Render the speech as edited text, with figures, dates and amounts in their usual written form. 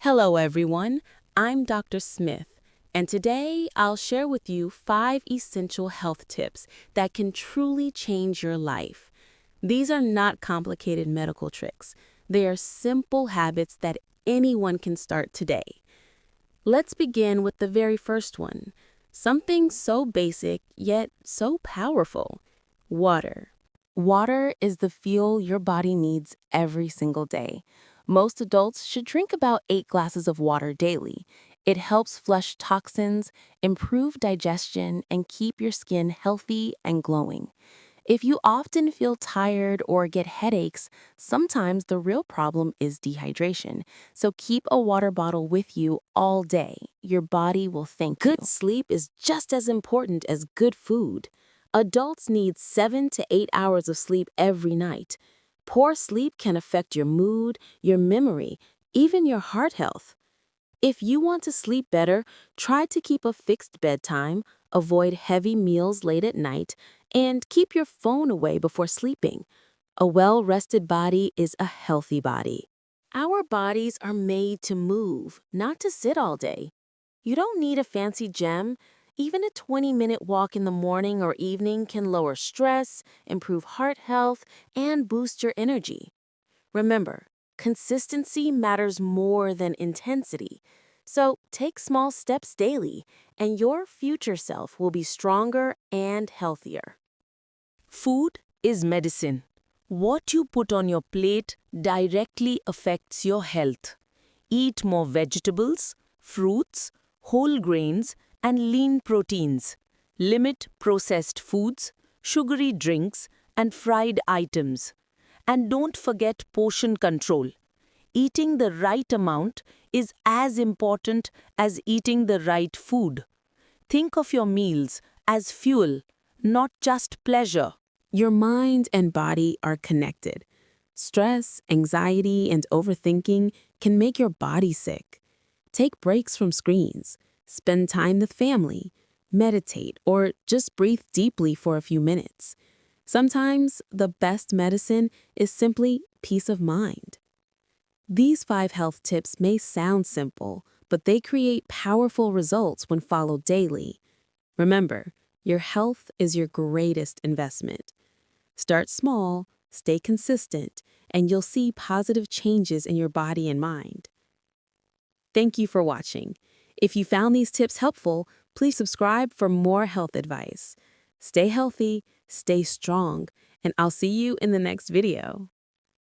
Hello, everyone. I'm Dr. Smith, and today I'll share with you 5 essential health tips that can truly change your life. These are not complicated medical tricks. They are simple habits that anyone can start today. Let's begin with the very first one. Something so basic yet so powerful. Water. Water is the fuel your body needs every single day. Most adults should drink about 8 glasses of water daily. It helps flush toxins, improve digestion, and keep your skin healthy and glowing. If you often feel tired or get headaches, sometimes the real problem is dehydration. So keep a water bottle with you all day. Your body will thank you. Good sleep is just as important as good food. Adults need 7 to 8 hours of sleep every night. Poor sleep can affect your mood, your memory, even your heart health. If you want to sleep better, try to keep a fixed bedtime, avoid heavy meals late at night, and keep your phone away before sleeping. A well-rested body is a healthy body. Our bodies are made to move, not to sit all day. You don't need a fancy gym. Even a 20-minute walk in the morning or evening can lower stress, improve heart health, and boost your energy. Remember, consistency matters more than intensity. So take small steps daily, and your future self will be stronger and healthier. Food is medicine. What you put on your plate directly affects your health. Eat more vegetables, fruits, whole grains, and lean proteins. Limit processed foods, sugary drinks, and fried items. And don't forget portion control. Eating the right amount is as important as eating the right food. Think of your meals as fuel, not just pleasure. Your mind and body are connected. Stress, anxiety, and overthinking can make your body sick. Take breaks from screens, spend time with family, meditate, or just breathe deeply for a few minutes. Sometimes the best medicine is simply peace of mind. These 5 health tips may sound simple, but they create powerful results when followed daily. Remember, your health is your greatest investment. Start small, stay consistent, and you'll see positive changes in your body and mind. Thank you for watching. If you found these tips helpful, please subscribe for more health advice. Stay healthy, stay strong, and I'll see you in the next video.